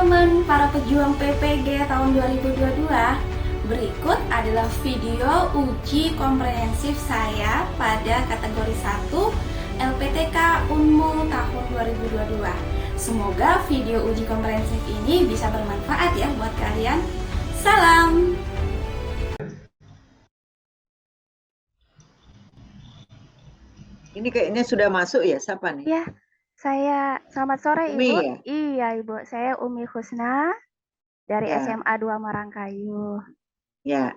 teman-teman para pejuang PPG tahun 2022. Berikut adalah video uji komprehensif saya pada kategori 1 LPTK Unmul tahun 2022. Semoga video uji komprehensif ini bisa bermanfaat ya buat kalian. Salam. Ini kayaknya sudah masuk ya, siapa nih? Ya, saya selamat sore Umi Ibu. ya? Iya Ibu, saya Umi Husna dari Ya. SMA 2 Marangkayu. Ya,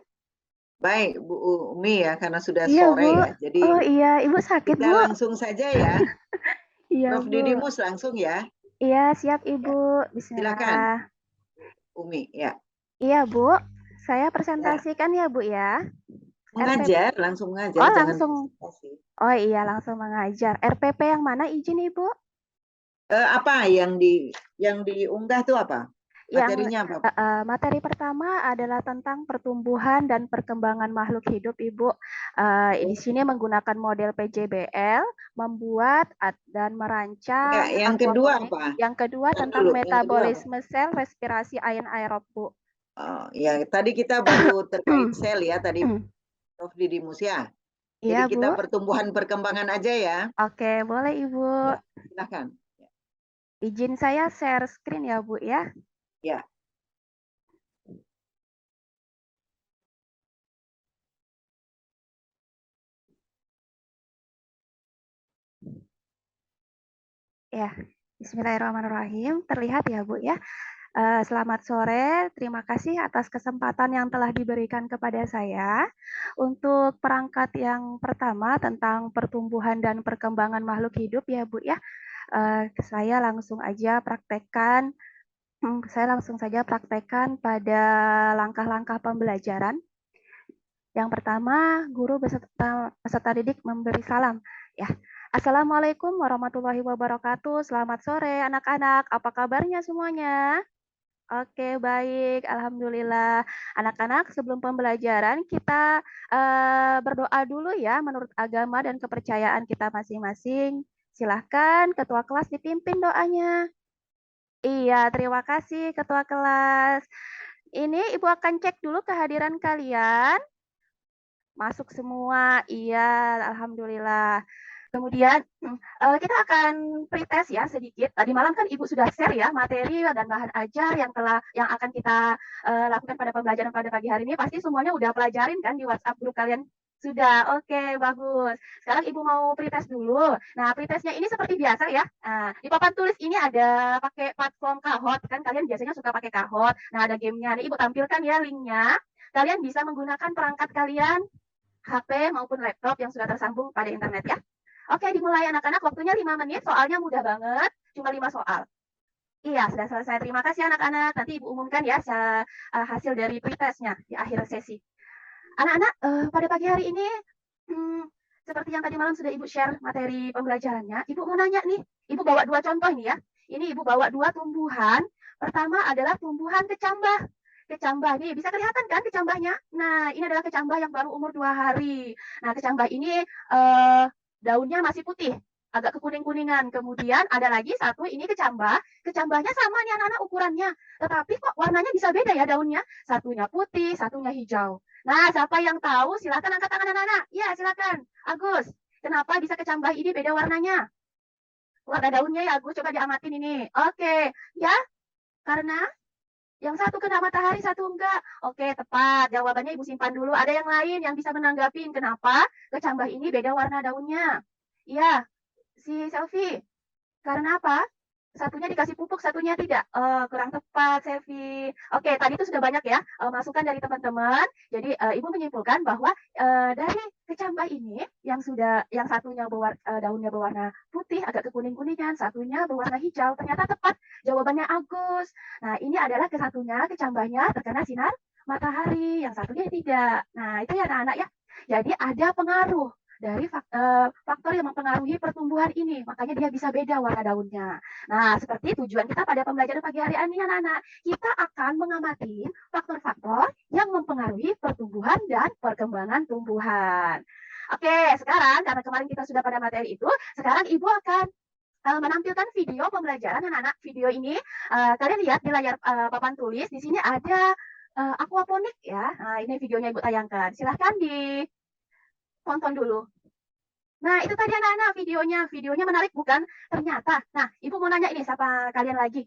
baik Bu Umi ya, karena sudah Iya sore Bu. ya. Jadi Oh iya, Ibu sakit kita Bu? langsung saja ya. Iya Prof. Bu. Didimus langsung ya. Iya siap Ibu. Ya. Silakan, Bismillah. Umi ya. Iya Bu, saya Ya. presentasikan ya Bu ya. Mengajar, langsung mengajar, Oh jangan langsung. presentasi. Oh iya langsung mengajar. RPP yang mana izin Ibu? Apa yang diunggah tuh apa? Materinya apa? Materi pertama adalah tentang pertumbuhan dan perkembangan makhluk hidup, Ibu. Di sini menggunakan model PJBL, membuat dan merancang. Ya, yang kedua apa? Yang kedua tentang metabolisme sel, respirasi ion aerob, Bu. Oh, ya, tadi kita baru terkait sel ya, tadi Prof. Didimus ya. Jadi Iya, kita Bu. pertumbuhan perkembangan aja ya. Oke, boleh Ibu. Ya, silakan. Izin saya share screen ya, Bu ya. Ya. Ya, bismillahirrahmanirrahim. Terlihat ya, Bu ya. Selamat sore, terima kasih atas kesempatan yang telah diberikan kepada saya. Untuk perangkat yang pertama tentang pertumbuhan dan perkembangan makhluk hidup ya Bu ya, saya langsung saja praktekkan pada langkah-langkah pembelajaran. Yang pertama, guru beserta didik memberi salam. Ya, Assalamualaikum warahmatullahi wabarakatuh. Selamat sore anak-anak, apa kabarnya semuanya? Oke, baik. Alhamdulillah. Anak-anak, sebelum pembelajaran kita berdoa dulu ya menurut agama dan kepercayaan kita masing-masing. Silahkan Ketua kelas dipimpin doanya. Iya, terima kasih Ketua kelas. Ini Ibu akan cek dulu kehadiran kalian. Masuk semua. Iya, Alhamdulillah. Kemudian kita akan pretest ya sedikit. Tadi malam kan Ibu sudah share ya materi dan bahan ajar yang akan kita lakukan pada pembelajaran pada pagi hari ini. Pasti semuanya udah pelajarin kan di WhatsApp grup kalian? Sudah, oke, bagus. Sekarang Ibu mau pretest dulu. Nah, pretestnya ini seperti biasa ya. Nah, di papan tulis ini ada pakai platform Kahoot. Kan kalian biasanya suka pakai Kahoot. Nah, ada gamenya. Nih, Ibu tampilkan ya linknya. Kalian bisa menggunakan perangkat kalian, HP maupun laptop yang sudah tersambung pada internet ya. Oke, dimulai anak-anak. Waktunya 5 menit, soalnya mudah banget. Cuma 5 soal. Iya, sudah selesai. Terima kasih anak-anak. Nanti Ibu umumkan ya hasil dari pretestnya di akhir sesi. Anak-anak, pada pagi hari ini, seperti yang tadi malam sudah Ibu share materi pembelajarannya, Ibu mau nanya nih. Ibu bawa 2 contoh ini ya. Ini Ibu bawa 2 tumbuhan. Pertama adalah tumbuhan kecambah. Kecambah nih, bisa kelihatan kan kecambahnya? Nah, ini adalah kecambah yang baru umur 2 hari. Nah, kecambah ini daunnya masih putih, agak kekuning-kuningan. Kemudian ada lagi satu ini kecambah. Kecambahnya sama nih anak-anak ukurannya. Tetapi kok warnanya bisa beda ya daunnya? Satunya putih, satunya hijau. Nah, siapa yang tahu? Silakan angkat tangan anak-anak. Ya, silakan. Agus, kenapa bisa kecambah ini beda warnanya? Warna daunnya ya, Agus. Coba diamatin ini. Oke, ya. Karena yang satu kena matahari, satu enggak. Oke, tepat. Jawabannya Ibu simpan dulu. Ada yang lain yang bisa menanggapi kenapa kecambah ini beda warna daunnya? Iya, si Selfie. Karena apa? Satunya dikasih pupuk, satunya tidak. Kurang tepat, Selfie. Oke, tadi itu sudah banyak ya masukan dari teman-teman. Jadi Ibu menyimpulkan bahwa dari kecambah ini yang satunya daunnya berwarna putih, agak kekuning-kuningan, satunya berwarna hijau. Ternyata tepat jawabannya Agus. Nah, ini adalah kesatunya kecambahnya terkena sinar matahari, yang satunya tidak. Nah, itu ya anak-anak ya. Jadi ada pengaruh dari faktor yang mempengaruhi pertumbuhan ini, makanya dia bisa beda warna daunnya. Nah, seperti tujuan kita pada pembelajaran pagi hari ini anak-anak, kita akan mengamati faktor-faktor yang mempengaruhi pertumbuhan dan perkembangan tumbuhan. Oke, sekarang karena kemarin kita sudah pada materi itu, sekarang Ibu akan menampilkan video pembelajaran anak-anak. Video ini kalian lihat di layar papan tulis. Di sini ada aquaponik ya. Nah, ini videonya Ibu tayangkan. Silahkan ditonton dulu. Nah, itu tadi anak-anak videonya. Videonya menarik bukan? Ternyata. Nah, Ibu mau nanya ini siapa kalian lagi.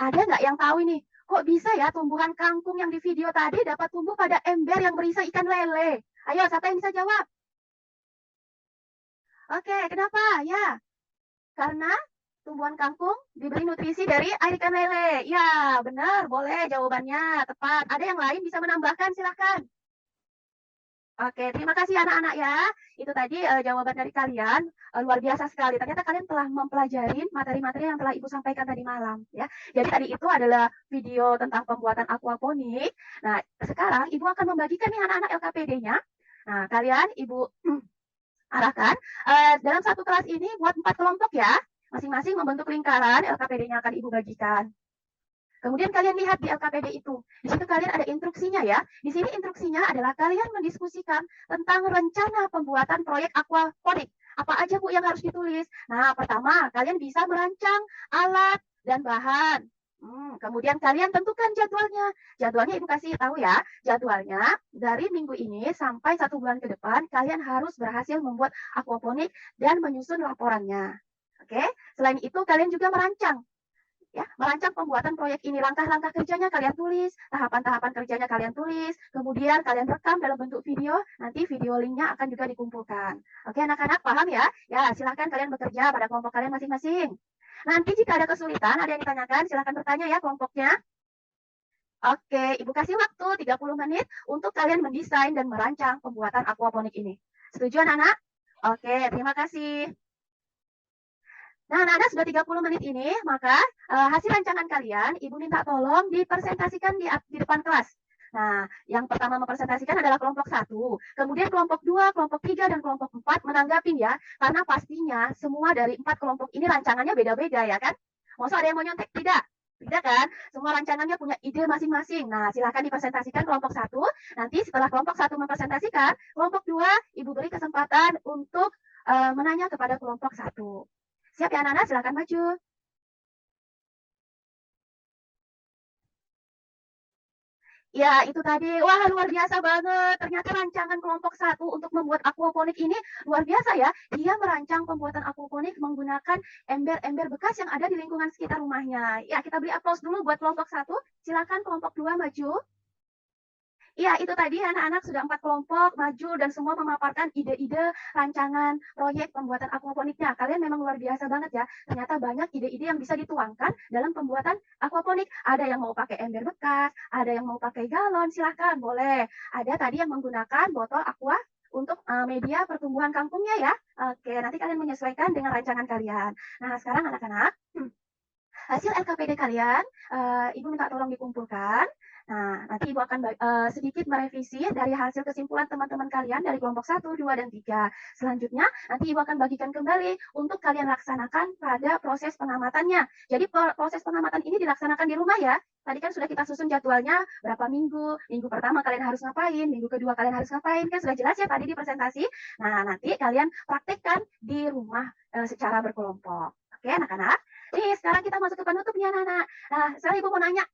Ada nggak yang tahu ini? Kok bisa ya tumbuhan kangkung yang di video tadi dapat tumbuh pada ember yang berisi ikan lele? Ayo, siapa yang bisa jawab? Oke, kenapa? Ya, karena tumbuhan kangkung diberi nutrisi dari air ikan lele. Ya, benar, boleh jawabannya tepat. Ada yang lain bisa menambahkan, silahkan. Oke, terima kasih anak-anak ya. Itu tadi jawaban dari kalian luar biasa sekali. Ternyata kalian telah mempelajari materi-materi yang telah Ibu sampaikan tadi malam ya. Jadi tadi itu adalah video tentang pembuatan aquaponik. Nah, sekarang Ibu akan membagikan nih anak-anak LKPD-nya. Nah, kalian Ibu arahkan dalam satu kelas ini buat 4 kelompok ya. Masing-masing membentuk lingkaran, LKPD-nya akan Ibu bagikan. Kemudian kalian lihat di LKPD itu. Di situ kalian ada instruksinya ya. Di sini instruksinya adalah kalian mendiskusikan tentang rencana pembuatan proyek aquaponik. Apa aja Bu yang harus ditulis? Nah, pertama kalian bisa merancang alat dan bahan. Kemudian kalian tentukan jadwalnya. Jadwalnya Ibu kasih tahu ya. Jadwalnya dari minggu ini sampai 1 bulan ke depan kalian harus berhasil membuat aquaponik dan menyusun laporannya. Oke. Selain itu kalian juga merancang pembuatan proyek ini, langkah-langkah kerjanya kalian tulis, tahapan-tahapan kerjanya kalian tulis, kemudian kalian rekam dalam bentuk video, nanti video linknya akan juga dikumpulkan. Oke anak-anak, paham ya? Ya, silahkan kalian bekerja pada kelompok kalian masing-masing. Nanti jika ada kesulitan, ada yang ditanyakan, silahkan bertanya ya kelompoknya. Oke, Ibu kasih waktu 30 menit untuk kalian mendesain dan merancang pembuatan aquaponik ini. Setuju anak-anak? Oke, terima kasih. Nah, anak-anak sudah 30 menit ini, maka hasil rancangan kalian, Ibu minta tolong dipresentasikan di depan kelas. Nah, yang pertama mempresentasikan adalah kelompok 1, kemudian kelompok 2, kelompok 3, dan kelompok 4 menanggapi ya, karena pastinya semua dari 4 kelompok ini rancangannya beda-beda ya kan? Masa ada yang mau nyontek? Tidak. Tidak kan? Semua rancangannya punya ide masing-masing. Nah, silahkan dipresentasikan kelompok 1. Nanti setelah kelompok 1 mempresentasikan, kelompok 2 Ibu beri kesempatan untuk menanya kepada kelompok 1. Siap ya anak-anak, silahkan maju. Ya, itu tadi. Wah, luar biasa banget. Ternyata rancangan kelompok 1 untuk membuat aquaponik ini luar biasa ya. Dia merancang pembuatan aquaponik menggunakan ember-ember bekas yang ada di lingkungan sekitar rumahnya. Ya, kita beri aplaus dulu buat kelompok 1. Silakan kelompok 2 maju. Iya, itu tadi anak-anak sudah 4 kelompok maju dan semua memaparkan ide-ide rancangan proyek pembuatan aquaponiknya. Kalian memang luar biasa banget ya. Ternyata banyak ide-ide yang bisa dituangkan dalam pembuatan aquaponik. Ada yang mau pakai ember bekas, ada yang mau pakai galon, silahkan boleh. Ada tadi yang menggunakan botol aqua untuk media pertumbuhan kangkungnya ya. Oke, nanti kalian menyesuaikan dengan rancangan kalian. Nah, sekarang anak-anak, hasil LKPD kalian, Ibu minta tolong dikumpulkan. Nah, nanti Ibu akan sedikit merevisi dari hasil kesimpulan teman-teman kalian dari kelompok 1, 2, dan 3. Selanjutnya, nanti Ibu akan bagikan kembali untuk kalian laksanakan pada proses pengamatannya. Jadi proses pengamatan ini dilaksanakan di rumah ya. Tadi kan sudah kita susun jadwalnya berapa minggu. Minggu pertama kalian harus ngapain, minggu kedua kalian harus ngapain. Kan sudah jelas ya tadi di presentasi. Nah, nanti kalian praktekkan di rumah secara berkelompok. Oke, anak-anak? Nih, sekarang kita masuk ke penutupnya, anak-anak. Nah, sekarang Ibu mau nanya,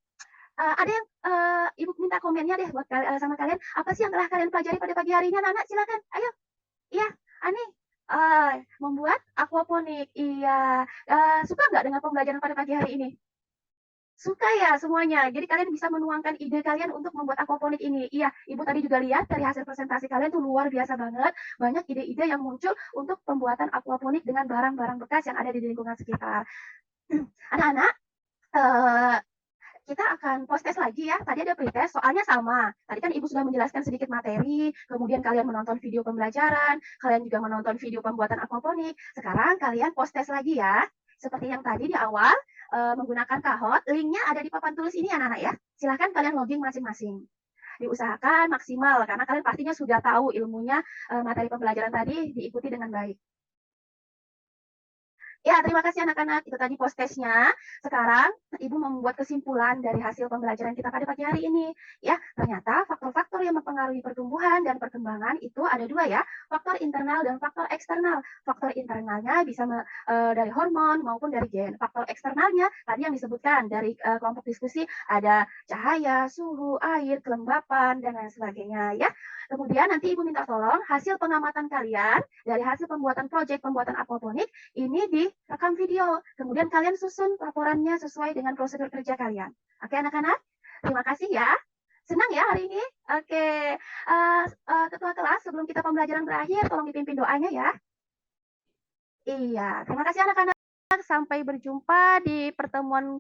ada yang Ibu minta komennya deh buat sama kalian. Apa sih yang telah kalian pelajari pada pagi harinya, anak-anak? Silakan. Ayo. Iya, Ani. Membuat aquaponik. Iya. Suka nggak dengan pembelajaran pada pagi hari ini? Suka ya semuanya. Jadi kalian bisa menuangkan ide kalian untuk membuat aquaponik ini. Iya, Ibu tadi juga lihat dari hasil presentasi kalian tuh luar biasa banget. Banyak ide-ide yang muncul untuk pembuatan aquaponik dengan barang-barang bekas yang ada di lingkungan sekitar. Anak-anak, kita akan post test lagi ya. Tadi ada pretest, soalnya sama. Tadi kan Ibu sudah menjelaskan sedikit materi, kemudian kalian menonton video pembelajaran, kalian juga menonton video pembuatan aquaponik. Sekarang kalian post test lagi ya. Seperti yang tadi di awal, menggunakan Kahoot, linknya ada di papan tulis ini anak-anak ya. Silahkan kalian login masing-masing. Diusahakan maksimal, karena kalian pastinya sudah tahu ilmunya, materi pembelajaran tadi diikuti dengan baik. Ya, terima kasih anak-anak. Itu tadi post-testnya. Sekarang, Ibu membuat kesimpulan dari hasil pembelajaran kita pada pagi hari ini. Ya, ternyata faktor-faktor yang mempengaruhi pertumbuhan dan perkembangan itu ada dua ya. Faktor internal dan faktor eksternal. Faktor internalnya bisa dari hormon maupun dari gen. Faktor eksternalnya tadi yang disebutkan dari kelompok diskusi ada cahaya, suhu, air, kelembapan, dan lain sebagainya ya. Kemudian nanti Ibu minta tolong hasil pengamatan kalian dari hasil pembuatan proyek pembuatan aquaponik ini direkam video. Kemudian kalian susun laporannya sesuai dengan prosedur kerja kalian. Oke anak-anak? Terima kasih ya. Senang ya hari ini? Oke. Ketua kelas, sebelum kita pembelajaran berakhir, tolong dipimpin doanya ya. Iya, terima kasih anak-anak. Sampai berjumpa di pertemuan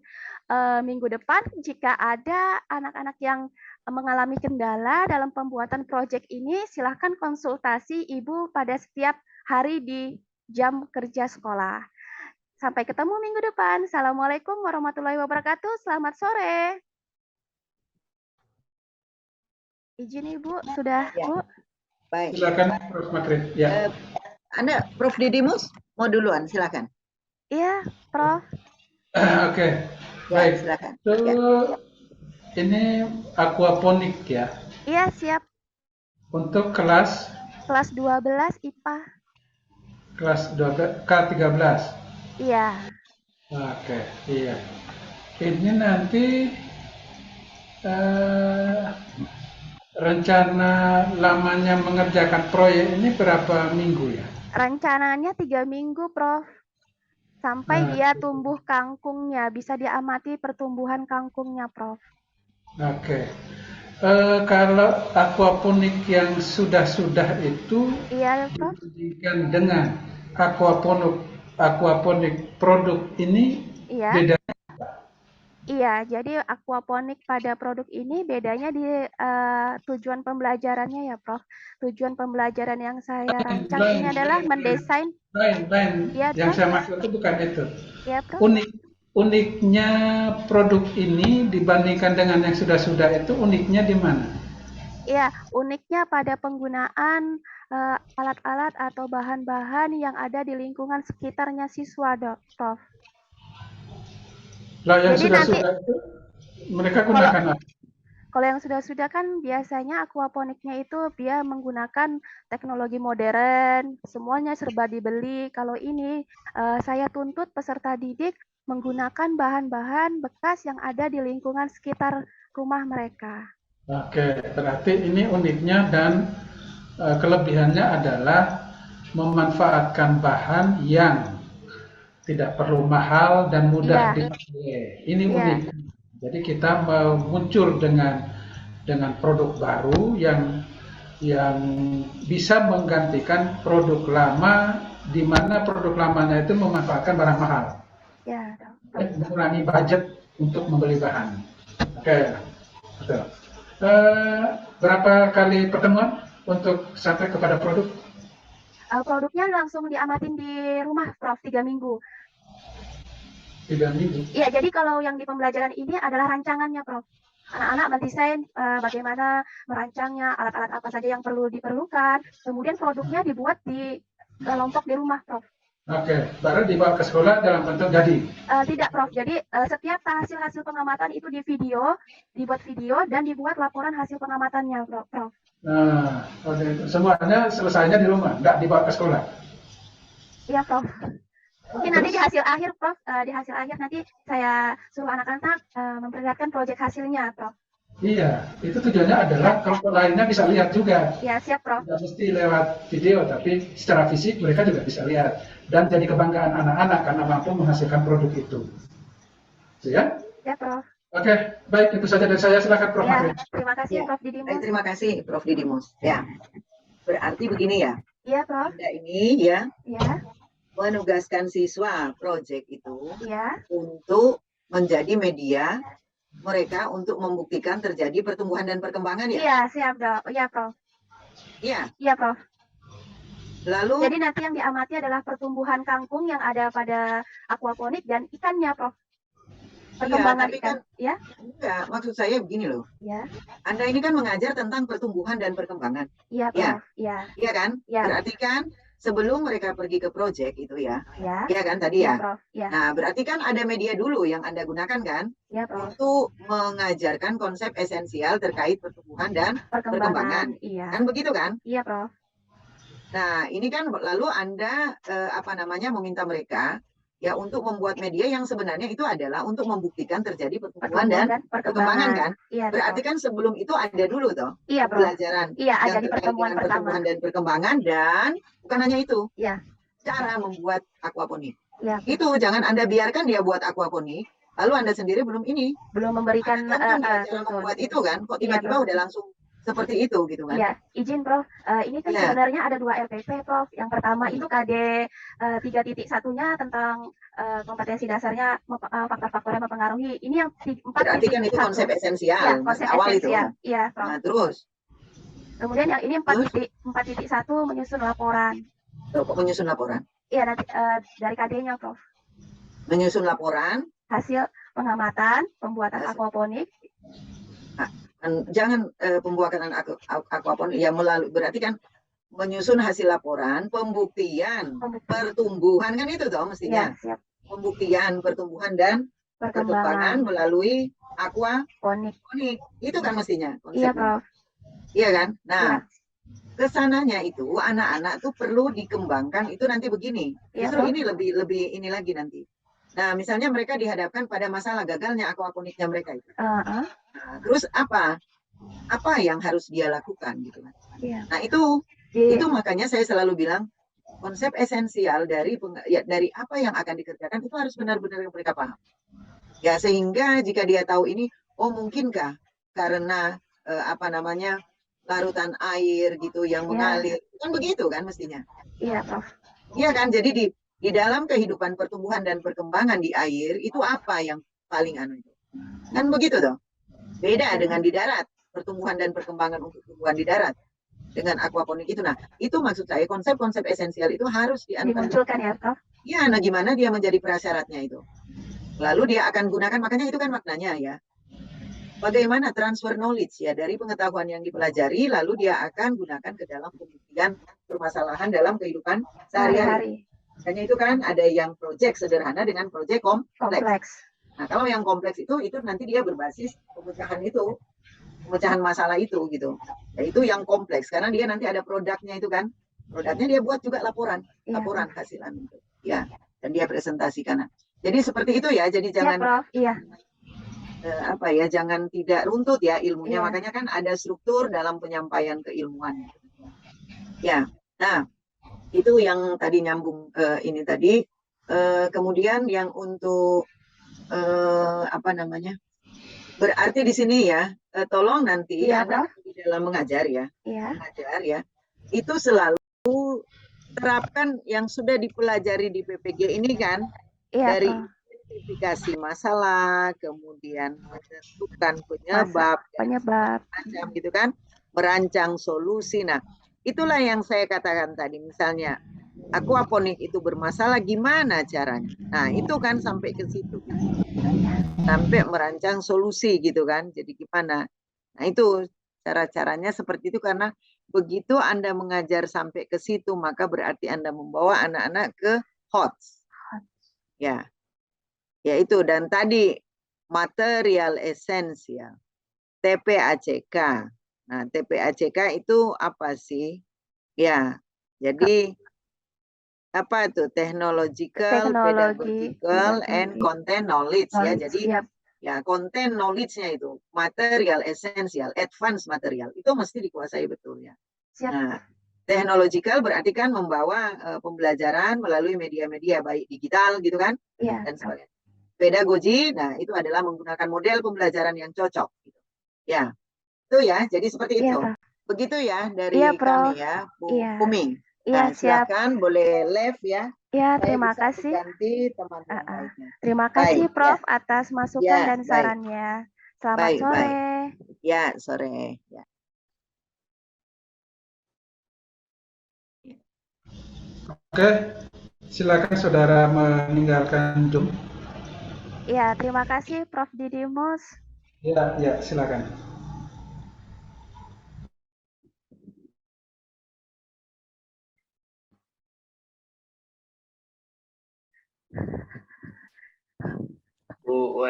minggu depan. Jika ada anak-anak yang mengalami kendala dalam pembuatan proyek ini, silahkan konsultasi Ibu pada setiap hari di jam kerja sekolah. Sampai ketemu minggu depan. Assalamualaikum warahmatullahi wabarakatuh. Selamat sore. Izin Ibu, sudah Ya. Bu? Baik. Silakan Prof. Madrid. Ya. Anda, Prof. Didimus, mau duluan, silakan. Iya, Prof. Oke, Ya, baik. silakan. So, Ya. ini aquaponik ya, Iya, siap. untuk kelas 12 IPA. kelas 12 K13. Iya. Oke, iya. Ini nanti rencana lamanya mengerjakan proyek ini berapa minggu ya? Rencananya 3 minggu, Prof. Sampai Nah, dia tumbuh kangkungnya. Bisa diamati pertumbuhan kangkungnya, Prof. Oke. Kalau aquaponik yang sudah-sudah itu Iya, Prof. dibandingkan dengan aquaponik produk ini Iya. beda. Iya, jadi aquaponik pada produk ini bedanya di tujuan pembelajarannya ya, Prof. Tujuan pembelajaran yang saya rancang ini adalah mendesain. Lain. Ya, Yang Prof. saya maksud itu bukan itu. Ya, Prof. Uniknya produk ini dibandingkan dengan yang sudah-sudah itu uniknya di mana? Iya, uniknya pada penggunaan alat-alat atau bahan-bahan yang ada di lingkungan sekitarnya siswa, Prof. Lah yang Jadi sudah-sudah itu mereka gunakan apa? Kalau yang sudah-sudah kan biasanya aquaponiknya itu dia menggunakan teknologi modern, semuanya serba dibeli. Kalau ini saya tuntut peserta didik menggunakan bahan-bahan bekas yang ada di lingkungan sekitar rumah mereka. Oke, berarti ini uniknya dan kelebihannya adalah memanfaatkan bahan yang tidak perlu mahal dan mudah dipakai. Ini unik. Jadi kita muncul dengan produk baru yang bisa menggantikan produk lama, di mana produk lamanya itu memanfaatkan barang mahal. Ya, Mengurangi budget untuk membeli bahan. Oke, betul. Berapa kali pertemuan untuk sampai kepada produk? Produknya langsung diamatin di rumah, Prof, 3 minggu. 3 minggu? Iya, jadi kalau yang di pembelajaran ini adalah rancangannya, Prof. Anak-anak mendesain bagaimana merancangnya, alat-alat apa saja yang perlu diperlukan, kemudian produknya dibuat di kelompok di rumah, Prof. Oke, baru dibawa ke sekolah dalam bentuk jadi? Tidak, Prof. Jadi setiap hasil-hasil pengamatan itu dibuat video, dan dibuat laporan hasil pengamatannya, Prof. Nah, oke. Semuanya selesainya di rumah, nggak dibawa ke sekolah? Iya, Prof. Mungkin nanti di hasil akhir, Prof. Di hasil akhir nanti saya suruh anak-anak memperlihatkan proyek hasilnya, Prof. Iya, itu tujuannya adalah kelompok lainnya bisa lihat juga. Ya, siap, Prof. Tidak mesti lewat video, tapi secara fisik mereka juga bisa lihat. Dan jadi kebanggaan anak-anak karena mampu menghasilkan produk itu. Ya? Ya, Prof. Oke, baik. Itu saja dari saya. Silakan, Prof. Ya, Madrid. terima kasih, Ya. Prof. Didimus. Baik, terima kasih, Prof. Didimus. Ya, berarti begini ya. Iya, Prof. Anda ini ya Ya, menugaskan siswa proyek itu ya. untuk menjadi media mereka untuk membuktikan terjadi pertumbuhan dan perkembangan ya? Iya, siap, Dok. Iya, Prof. Iya. Iya, Prof. Lalu Jadi nanti yang diamati adalah pertumbuhan kangkung yang ada pada aquaponik dan ikannya, Prof. Perkembangan tapi ikan. Ya? enggak, maksud saya begini loh. Ya. Anda ini kan mengajar tentang pertumbuhan dan perkembangan. Iya, Ya. Prof. Iya. Iya kan? Ya. Berarti kan sebelum mereka pergi ke project itu ya. Ya. Ya kan tadi Ya, ya. Prof. Ya. Nah, berarti kan ada media dulu yang Anda gunakan kan Ya, Prof. untuk mengajarkan konsep esensial terkait pertumbuhan dan perkembangan. Iya. Kan begitu kan? Iya, Prof. Nah, ini kan lalu Anda meminta mereka ya untuk membuat media yang sebenarnya itu adalah untuk membuktikan terjadi pertumbuhan dan perkembangan kan? Iya, Berarti kan sebelum itu ada dulu toh iya, Prof. pembelajaran Iya, ada yang di terkait pertemuan dengan pertama. pertumbuhan dan perkembangan, dan bukan hanya itu. Iya. Cara membuat aquaponik. Iya. Itu jangan Anda biarkan dia buat aquaponik, lalu Anda sendiri belum memberikan tonton dia cara membuat itu kan, kok tiba-tiba udah langsung seperti itu gitu kan. Iya, izin Prof. Ini kan sebenarnya ada 2 LPP, Prof. Yang pertama itu KD 3.1-nya tentang kompetensi dasarnya, faktor-faktor yang mempengaruhi. Ini yang 4.1. Berarti kan itu konsep esensial. Ya, konsep awal esensial. itu. Iya, Prof. Nah, terus? Kemudian yang ini 4.1 menyusun laporan. Kok menyusun laporan? Iya, nanti dari KD-nya, Prof. Menyusun laporan. Hasil pengamatan, pembuatan aquaponik. Jangan pembuatan aquaponik ya melalui, berarti kan menyusun hasil laporan, pembuktian, pertumbuhan kan itu toh mestinya. Ya, siap. Pembuktian pertumbuhan dan perkembangan melalui aquaponik. Itu kan mestinya konsepnya. Iya, Prof. Iya kan? Nah, kesananya itu anak-anak tuh perlu dikembangkan itu nanti begini. Justru ini lebih ini lagi nanti. Nah, misalnya mereka dihadapkan pada masalah gagalnya aquaponiknya mereka itu. Nah, terus apa yang harus dia lakukan gitu kan? Nah, itu makanya saya selalu bilang konsep esensial dari apa yang akan dikerjakan itu harus benar-benar mereka paham. Ya, sehingga jika dia tahu ini, oh mungkinkah karena larutan air gitu yang mengalir, kan begitu kan mestinya. Iya, Prof. Iya kan, jadi di dalam kehidupan pertumbuhan dan perkembangan di air itu apa yang paling itu? Kan begitu toh. Beda dengan di darat, pertumbuhan dan perkembangan untuk tumbuhan di darat dengan aquaponik itu. Nah, itu maksud saya konsep-konsep esensial itu harus dimunculkan ya, Prof. Iya, nah gimana dia menjadi prasyaratnya itu. Lalu dia akan gunakan, makanya itu kan maknanya ya. Bagaimana transfer knowledge ya dari pengetahuan yang dipelajari, lalu dia akan gunakan ke dalam pembuktian permasalahan dalam kehidupan sehari-hari. Makanya itu kan ada yang proyek sederhana dengan proyek kompleks. Nah, kalau yang kompleks itu nanti dia berbasis pemecahan masalah itu gitu. Ya, itu yang kompleks karena dia nanti ada produknya itu kan. Produknya dia buat juga laporan hasilan itu. Ya, dan dia presentasikan. Jadi seperti itu ya. Jadi jangan Prof. Iya. Jangan tidak runtut ya ilmunya. Makanya kan ada struktur dalam penyampaian keilmuan. Ya. Nah, itu yang tadi nyambung ini tadi. Kemudian yang untuk berarti di sini ya, tolong nanti Anda di dalam mengajar ya, itu selalu terapkan yang sudah dipelajari di PPG ini kan, dari identifikasi masalah, kemudian menentukan penyebab, macam gitu kan, merancang solusi. Nah, itulah yang saya katakan tadi, misalnya aquaponik itu bermasalah, gimana caranya? Nah, itu kan sampai ke situ. Sampai merancang solusi gitu kan. Jadi gimana? Nah, itu cara-caranya seperti itu karena begitu Anda mengajar sampai ke situ, maka berarti Anda membawa anak-anak ke HOTS. Ya. Ya itu, dan tadi material esensial. TPACK. Nah, TPACK itu apa sih? Ya. Jadi apa itu technological, pedagogical, and content knowledge ya. Jadi ya content knowledge-nya itu material esensial, advance material itu mesti dikuasai betul ya. Nah, technological berarti kan membawa pembelajaran melalui media-media baik digital gitu kan, dan sebagainya. Pedagogi, nah itu adalah menggunakan model pembelajaran yang cocok. Gitu. Ya, itu ya. Jadi seperti itu. Begitu ya dari kami ya, Bu Umi. Iya, silakan boleh live ya. Ya, terima kasih. Ganti teman-teman lainnya. Terima kasih Prof atas masukan dan sarannya. Selamat sore. Ya, sore. Ya. Oke, silakan saudara meninggalkan Zoom. Ya, terima kasih Prof Didimus. Ya, silakan.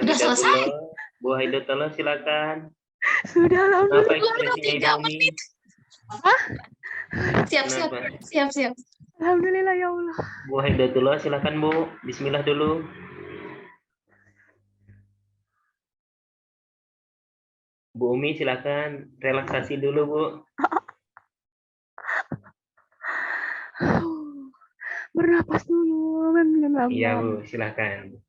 Sudah selesai. Bu Haidatullah silakan. Sudah Apa alhamdulillah. ekspresinya Ibu Umi? Siap-siap. Kenapa? Siap-siap. Alhamdulillah ya Allah. Bu Haidatullah silakan Bu. Bismillah dulu. Bu Umi silakan relaksasi dulu Bu. Bernapas dulu. Iya Bu, silakan.